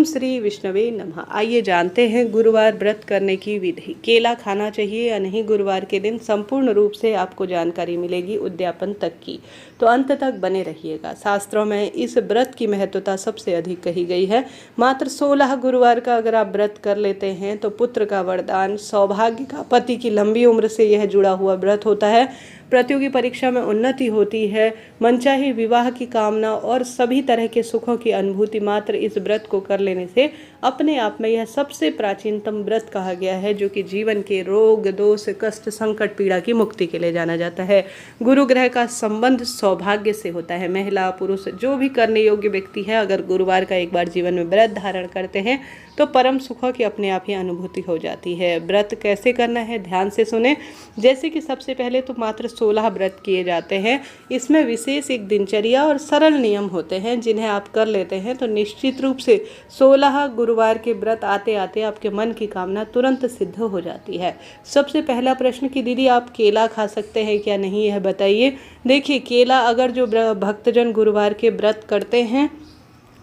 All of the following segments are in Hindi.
ओम श्री विष्णवे नमः। आइए जानते हैं गुरुवार व्रत करने की विधि। केला खाना चाहिए या नहीं गुरुवार के दिन, संपूर्ण रूप से आपको जानकारी मिलेगी उद्यापन तक की, तो अंत तक बने रहिएगा। शास्त्रों में इस व्रत की महत्वता सबसे अधिक कही गई है। मात्र 16 गुरुवार का अगर आप व्रत कर लेते हैं तो पुत्र का वरदान, सौभाग्य का, पति की लंबी उम्र से यह जुड़ा हुआ व्रत होता है। प्रतियोगी परीक्षा में उन्नति होती है, मनचाही विवाह की कामना और सभी तरह के सुखों की अनुभूति मात्र इस व्रत को कर लेने से अपने आप में यह सबसे प्राचीनतम व्रत कहा गया है, जो कि जीवन के रोग, दोष, कष्ट, संकट, पीड़ा की मुक्ति के लिए जाना जाता है। गुरु ग्रह का संबंध सौभाग्य से होता है। महिला पुरुष जो भी करने योग्य व्यक्ति है, अगर गुरुवार का एक बार जीवन में व्रत धारण करते हैं तो परम सुखों की अपने आप ही अनुभूति हो जाती है। व्रत कैसे करना है ध्यान से सुने। जैसे कि सबसे पहले तो मात्र 16 व्रत किए जाते हैं। इसमें विशेष एक दिनचर्या और सरल नियम होते हैं, जिन्हें आप कर लेते हैं तो निश्चित रूप से 16 गुरुवार के व्रत आते आते आपके मन की कामना तुरंत सिद्ध हो जाती है। सबसे पहला प्रश्न कि दीदी आप केला खा सकते हैं क्या नहीं, यह बताइए। देखिए, केला अगर जो भक्तजन गुरुवार के व्रत करते हैं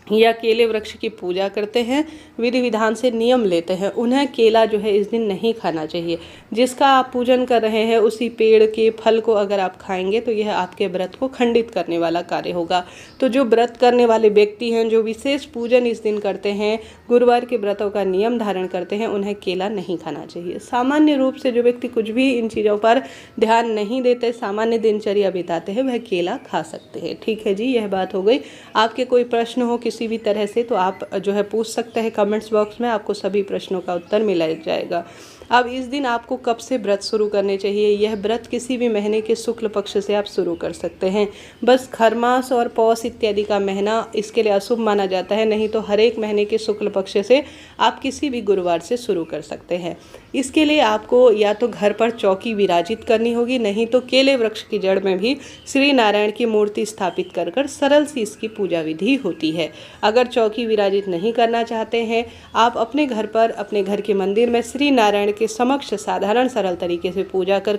या केले वृक्ष की पूजा करते हैं, विधि विधान से नियम लेते हैं, उन्हें केला जो है इस दिन नहीं खाना चाहिए। जिसका आप पूजन कर रहे हैं उसी पेड़ के फल को अगर आप खाएंगे तो यह आपके व्रत को खंडित करने वाला कार्य होगा। तो जो व्रत करने वाले व्यक्ति हैं, जो विशेष पूजन इस दिन करते हैं, गुरुवार के व्रतों का नियम धारण करते हैं, उन्हें केला नहीं खाना चाहिए। सामान्य रूप से जो व्यक्ति कुछ भी इन चीज़ों पर ध्यान नहीं देते, सामान्य दिनचर्या बिताते हैं, वह केला खा सकते हैं। ठीक है जी, यह बात हो गई। आपके कोई प्रश्न हो किसी भी तरह से तो आप जो है पूछ सकते हैं कमेंट्स बॉक्स में, आपको सभी प्रश्नों का उत्तर मिला जाएगा। अब इस दिन आपको कब से व्रत शुरू करने चाहिए? यह व्रत किसी भी महीने के शुक्ल पक्ष से आप शुरू कर सकते हैं। बस खरमास और पौष इत्यादि का महीना इसके लिए अशुभ माना जाता है, नहीं तो हर एक महीने के शुक्ल पक्ष से आप किसी भी गुरुवार से शुरू कर सकते हैं। इसके लिए आपको या तो घर पर चौकी विराजित करनी होगी, नहीं तो केले वृक्ष की जड़ में भी श्री नारायण की मूर्ति स्थापित कर सरल सी इसकी पूजा विधि होती है। अगर चौकी विराजित नहीं करना चाहते हैं, आप अपने घर पर, अपने घर के मंदिर में श्री नारायण के समक्ष साधारण सरल तरीके से पूजा कर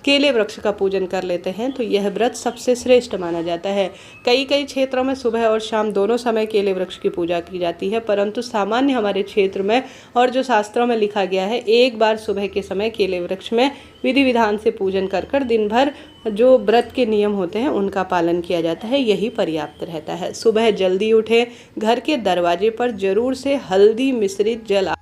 केले वृक्ष का पूजन कर लेते हैं तो यह व्रत सबसे श्रेष्ठ माना जाता है। कई क्षेत्रों में सुबह और शाम दोनों समय केले वृक्ष की पूजा की जाती है, परंतु सामान्य हमारे क्षेत्र में और जो शास्त्रों में लिखा गया है, एक बार सुबह के समय केले वृक्ष में विधि विधान से पूजन कर दिन भर जो व्रत के नियम होते हैं उनका पालन किया जाता है, यही पर्याप्त रहता है। सुबह जल्दी उठें, घर के दरवाजे पर जरूर से हल्दी मिश्रित जल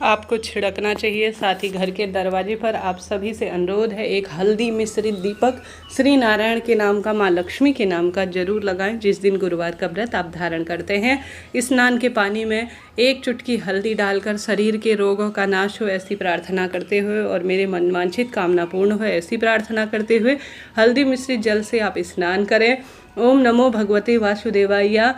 आपको छिड़कना चाहिए। साथ ही घर के दरवाजे पर आप सभी से अनुरोध है, एक हल्दी मिश्रित दीपक श्री नारायण के नाम का, माँ लक्ष्मी के नाम का जरूर लगाएं जिस दिन गुरुवार का व्रत आप धारण करते हैं। स्नान के पानी में 1 चुटकी हल्दी डालकर शरीर के रोगों का नाश हो ऐसी प्रार्थना करते हुए और मेरे मनवांछित कामना पूर्ण हो ऐसी प्रार्थना करते हुए हल्दी मिश्रित जल से आप स्नान करें। ओम नमो भगवते वासुदेवाय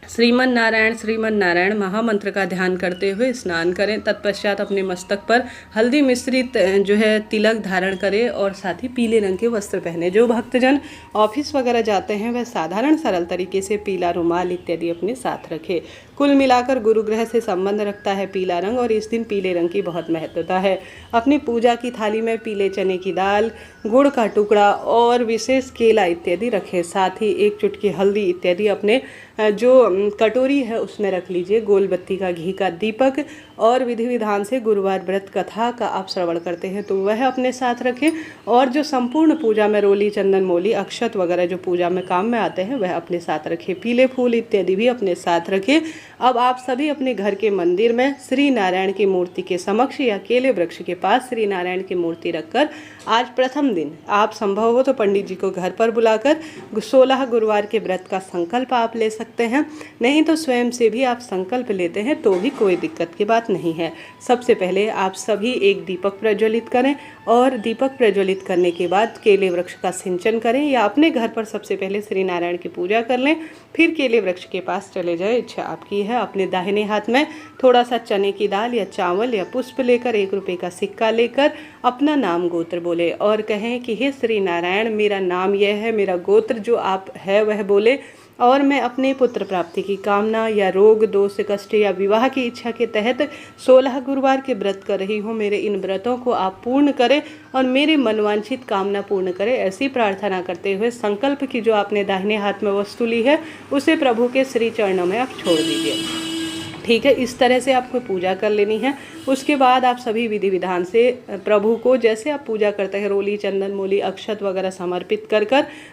श्रीमन नारायण महामंत्र का ध्यान करते हुए स्नान करें। तत्पश्चात अपने मस्तक पर हल्दी मिश्रित जो है तिलक धारण करें और साथ ही पीले रंग के वस्त्र पहने। जो भक्तजन ऑफिस वगैरह जाते हैं वह साधारण सरल तरीके से पीला रुमाल इत्यादि अपने साथ रखें। कुल मिलाकर गुरु ग्रह से संबंध रखता है पीला रंग और इस दिन पीले रंग की बहुत महत्वता है। अपनी पूजा की थाली में पीले चने की दाल, गुड़ का टुकड़ा और विशेष केला इत्यादि रखें। साथ ही 1 चुटकी हल्दी इत्यादि अपने जो कटोरी है उसमें रख लीजिए। गोल बत्ती का घी का दीपक और विधि विधान से गुरुवार व्रत कथा का आप श्रवण करते हैं तो वह अपने साथ रखें। और जो संपूर्ण पूजा में रोली, चंदन, मोली, अक्षत वगैरह जो पूजा में काम में आते हैं वह अपने साथ रखें। पीले फूल इत्यादि भी अपने साथ रखें। अब आप सभी अपने घर के मंदिर में श्री नारायण की मूर्ति के समक्ष या केले वृक्ष के पास श्री नारायण की मूर्ति रखकर आज प्रथम दिन आप संभव हो तो पंडित जी को घर पर बुलाकर 16 गुरुवार के व्रत का संकल्प आप ले सकते हैं, नहीं तो स्वयं से भी आप संकल्प लेते हैं तो भी कोई दिक्कत की बात नहीं है। सबसे पहले आप सभी एक दीपक प्रज्वलित करें और दीपक प्रज्वलित करने के बाद केले वृक्ष का सिंचन करें या अपने घर पर सबसे पहले श्री नारायण की पूजा कर लें, फिर केले वृक्ष के पास चले जाएं। इच्छा आपकी है। अपने दाहिने हाथ में थोड़ा सा चने की दाल या चावल या पुष्प लेकर 1 रुपये का सिक्का लेकर अपना नाम गोत्र बोले और कहें कि हे श्री नारायण, मेरा नाम यह है, मेरा गोत्र जो आप है वह बोले और मैं अपने पुत्र प्राप्ति की कामना या रोग, दोष, कष्ट या विवाह की इच्छा के तहत 16 गुरुवार के व्रत कर रही हूँ। मेरे इन व्रतों को आप पूर्ण करें और मेरे मनवांछित कामना पूर्ण करें, ऐसी प्रार्थना करते हुए संकल्प की जो आपने दाहिने हाथ में वस्तु ली है उसे प्रभु के श्री चरणों में आप छोड़ दीजिए। ठीक है, इस तरह से आपको पूजा कर लेनी है। उसके बाद आप सभी विधि विधान से प्रभु को, जैसे आप पूजा करते हैं, रोली, चंदन, मूली, अक्षत वगैरह समर्पित कर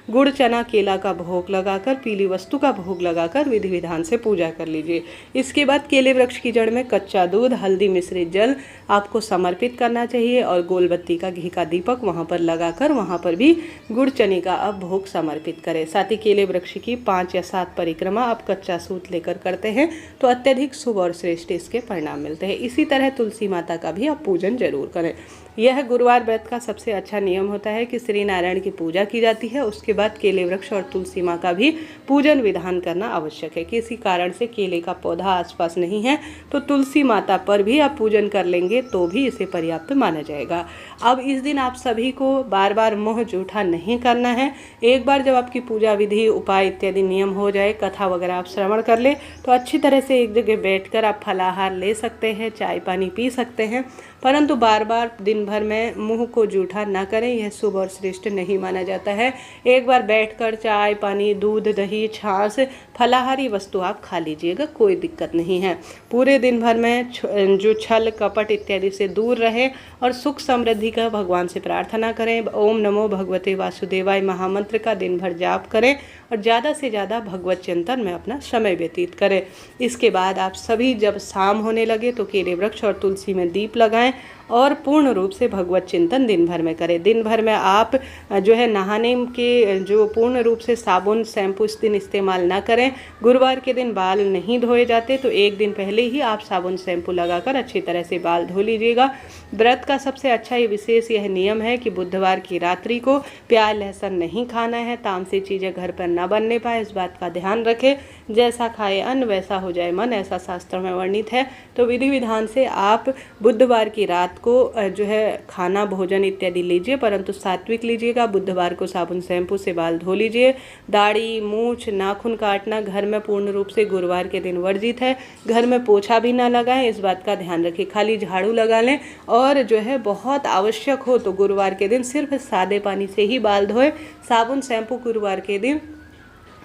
गुड़, चना, केला का भोग लगाकर, पीली वस्तु का भोग लगाकर विधि विधान से पूजा कर लीजिए। इसके बाद केले वृक्ष की जड़ में कच्चा दूध, हल्दी मिश्रित जल आपको समर्पित करना चाहिए और गोलबत्ती का घी का दीपक वहाँ पर लगाकर वहाँ पर भी गुड़, चने का आप भोग समर्पित करें। साथ ही केले वृक्ष की 5 या 7 परिक्रमा आप कच्चा सूत लेकर करते हैं तो अत्यधिक शुभ और श्रेष्ठ इसके परिणाम मिलते हैं। इसी तरह तुलसी माता का भी आप पूजन जरूर करें। यह गुरुवार व्रत का सबसे अच्छा नियम होता है कि श्री नारायण की पूजा की जाती है, उसके बाद केले वृक्ष और तुलसी माँ का भी पूजन विधान करना आवश्यक है। किसी कारण से केले का पौधा आसपास नहीं है तो तुलसी माता पर भी आप पूजन कर लेंगे तो भी इसे पर्याप्त माना जाएगा। अब इस दिन आप सभी को बार बार मुँह जूठा नहीं करना है। एक बार जब आपकी पूजा विधि, उपाय इत्यादि नियम हो जाए, कथा वगैरह आप श्रवण कर ले तो अच्छी तरह से एक जगह बैठकर आप फलाहार ले सकते हैं, चाय पानी पी सकते हैं, परंतु बार बार दिन भर में मुंह को जूठा ना करें, यह शुभ और श्रेष्ठ नहीं माना जाता है। एक बार बैठकर चाय पानी, दूध, दही, छाछ, फलाहारी वस्तु आप खा लीजिएगा, कोई दिक्कत नहीं है। पूरे दिन भर में जो छल कपट इत्यादि से दूर रहे और सुख समृद्धि का भगवान से प्रार्थना करें। ओम नमो भगवते वासुदेवाय महामंत्र का दिन भर जाप करें और ज़्यादा से ज़्यादा भगवत चिंतन में अपना समय व्यतीत करें। इसके बाद आप सभी जब शाम होने लगे तो केले वृक्ष और तुलसी में दीप लगाएं और पूर्ण रूप से भगवत चिंतन दिन भर में करें। दिन भर में आप जो है नहाने के जो पूर्ण रूप से साबुन, शैम्पू इस दिन इस्तेमाल ना करें। गुरुवार के दिन बाल नहीं धोए जाते तो एक दिन पहले ही आप साबुन शैम्पू लगाकर अच्छी तरह से बाल धो लीजिएगा। व्रत का सबसे अच्छा विशेष यह नियम है कि बुधवार की रात्रि को प्याज लहसुन नहीं खाना है। तामसी चीज़ें घर पर ना बनने पाए, इस बात का ध्यान रखें। जैसा खाए अन्न वैसा हो जाए मन, ऐसा शास्त्रों में वर्णित है। तो विधि विधान से आप बुधवार की रात को जो है खाना भोजन इत्यादि लीजिए, परंतु सात्विक लीजिएगा। बुधवार को साबुन शैम्पू से बाल धो लीजिए। दाढ़ी, मूछ, नाखून काटना घर में पूर्ण रूप से गुरुवार के दिन वर्जित है। घर में पोछा भी ना लगाएं, इस बात का ध्यान रखें। खाली झाड़ू लगा लें और जो है बहुत आवश्यक हो तो गुरुवार के दिन सिर्फ सादे पानी से ही बाल धोएं। साबुन शैम्पू गुरुवार के दिन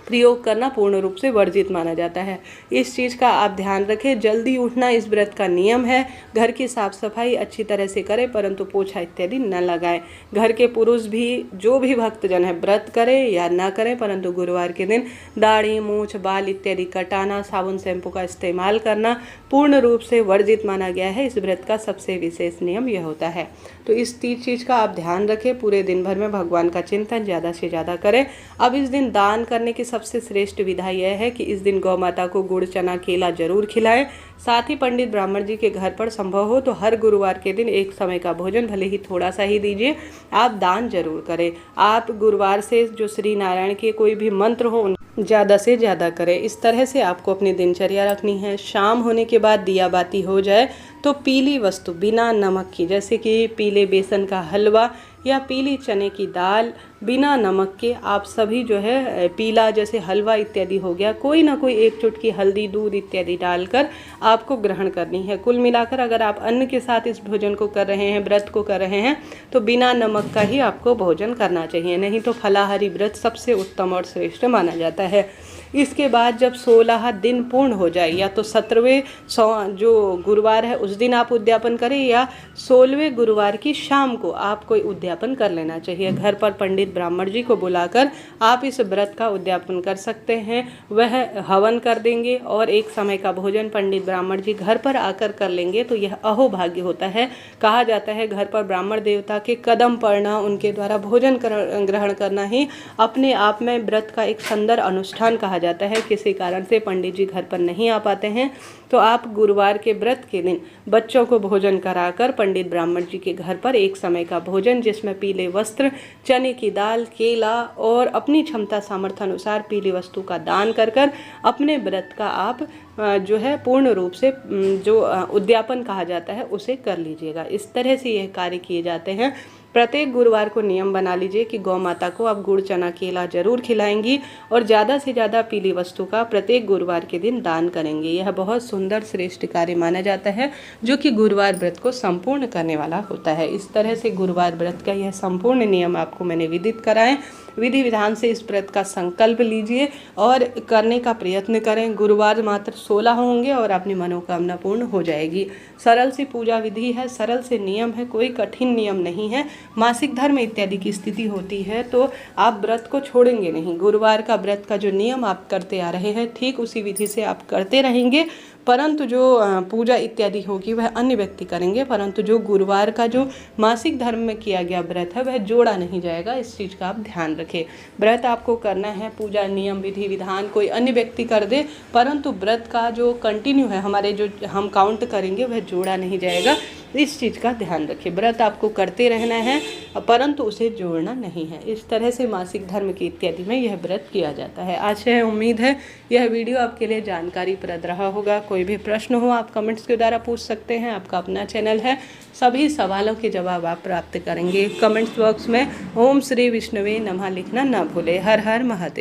प्रयोग करना पूर्ण रूप से वर्जित माना जाता है। इस चीज़ का आप ध्यान रखें। जल्दी उठना इस व्रत का नियम है। घर की साफ सफाई अच्छी तरह से करें परंतु पोछा इत्यादि न लगाएं। घर के पुरुष भी, जो भी भक्तजन है, व्रत करें या ना करें परंतु गुरुवार के दिन दाढ़ी, मूछ, बाल इत्यादि कटाना, साबुन शैम्पू का इस्तेमाल करना पूर्ण रूप से वर्जित माना गया है। इस व्रत का सबसे विशेष नियम यह होता है। तो इस 3 चीज़ का आप ध्यान रखें। पूरे दिन भर में भगवान का चिंतन ज़्यादा से ज़्यादा करें। अब इस दिन दान करने की सबसे श्रेष्ठ विधा यह है कि इस दिन गौ माता को गुड़, चना, केला जरूर खिलाएं। साथ ही पंडित ब्राह्मण जी के घर पर संभव हो तो हर गुरुवार के दिन एक समय का भोजन, भले ही थोड़ा सा ही दीजिए, आप दान जरूर करें। आप गुरुवार से जो श्री नारायण के कोई भी मंत्र हो ज़्यादा से ज़्यादा करें। इस तरह से आपको अपनी दिनचर्या रखनी है। शाम होने के बाद दिया बाती हो जाए तो पीली वस्तु बिना नमक की, जैसे कि पीले बेसन का हलवा या पीली चने की दाल बिना नमक के आप सभी जो है पीला जैसे हलवा इत्यादि हो गया, कोई ना कोई एक चुटकी हल्दी, दूध इत्यादि डालकर आपको ग्रहण करनी है। कुल मिलाकर अगर आप अन्न के साथ इस भोजन को कर रहे हैं, व्रत को कर रहे हैं, तो बिना नमक का ही आपको भोजन करना चाहिए, नहीं तो फलाहारी व्रत सबसे उत्तम और श्रेष्ठ माना जाता है। इसके बाद जब 16 दिन पूर्ण हो जाए, या तो 17वें जो गुरुवार है उस दिन आप उद्यापन करें या 16वें गुरुवार की शाम को आप कोई उद्यापन कर लेना चाहिए। घर पर पंडित ब्राह्मण जी को बुलाकर आप इस व्रत का उद्यापन कर सकते हैं। वह हवन कर देंगे और एक समय का भोजन पंडित ब्राह्मण जी घर पर आकर कर लेंगे तो यह अहोभाग्य होता है। कहा जाता है घर पर ब्राह्मण देवता के कदम पड़ना, उनके द्वारा भोजन ग्रहण करना ही अपने आप में व्रत का एक सुंदर अनुष्ठान कहा जाता है। किसी कारण से पंडित जी घर पर नहीं आ पाते हैं तो आप गुरुवार के व्रत के दिन बच्चों को भोजन कराकर पंडित ब्राह्मण जी के घर पर एक समय का भोजन, जिसमें पीले वस्त्र, चने की दाल, केला और अपनी क्षमता सामर्थ्य अनुसार पीली वस्तु का दान कर अपने व्रत का आप जो है पूर्ण रूप से जो उद्यापन कहा जाता है उसे कर लीजिएगा। इस तरह से यह कार्य किए जाते हैं। प्रत्येक गुरुवार को नियम बना लीजिए कि गौ माता को आप गुड़, चना, केला जरूर खिलाएंगी और ज़्यादा से ज़्यादा पीली वस्तु का प्रत्येक गुरुवार के दिन दान करेंगे। यह बहुत सुंदर श्रेष्ठ कार्य माना जाता है जो कि गुरुवार व्रत को संपूर्ण करने वाला होता है। इस तरह से गुरुवार व्रत का यह संपूर्ण नियम आपको मैंने विदित कराए। विधि विधान से इस व्रत का संकल्प लीजिए और करने का प्रयत्न करें। गुरुवार मात्र 16 होंगे और अपनी मनोकामना पूर्ण हो जाएगी। सरल सी पूजा विधि है, सरल से नियम है, कोई कठिन नियम नहीं है। मासिक धर्म इत्यादि की स्थिति होती है तो आप व्रत को छोड़ेंगे नहीं। गुरुवार का व्रत का जो नियम आप करते आ रहे हैं ठीक उसी विधि से आप करते रहेंगे, परंतु जो पूजा इत्यादि होगी वह अन्य व्यक्ति करेंगे, परंतु जो गुरुवार का जो मासिक धर्म में किया गया व्रत है वह जोड़ा नहीं जाएगा। इस चीज़ का आप ध्यान रखें। व्रत आपको करना है, पूजा नियम विधि विधान कोई अन्य व्यक्ति कर दे, परंतु व्रत का जो कंटिन्यू है हमारे जो हम काउंट करेंगे वह जोड़ा नहीं जाएगा। इस चीज़ का ध्यान रखें। व्रत आपको करते रहना है परंतु उसे जोड़ना नहीं है। इस तरह से मासिक धर्म की इत्यादि में यह व्रत किया जाता है। आशा है, उम्मीद है यह वीडियो आपके लिए जानकारीप्रद रहा होगा। कोई भी प्रश्न हो आप कमेंट्स के द्वारा पूछ सकते हैं। आपका अपना चैनल है, सभी सवालों के जवाब आप प्राप्त करेंगे। कमेंट्स बॉक्स में ओम श्री विष्णुवे नमः लिखना ना भूले। हर हर महादेव।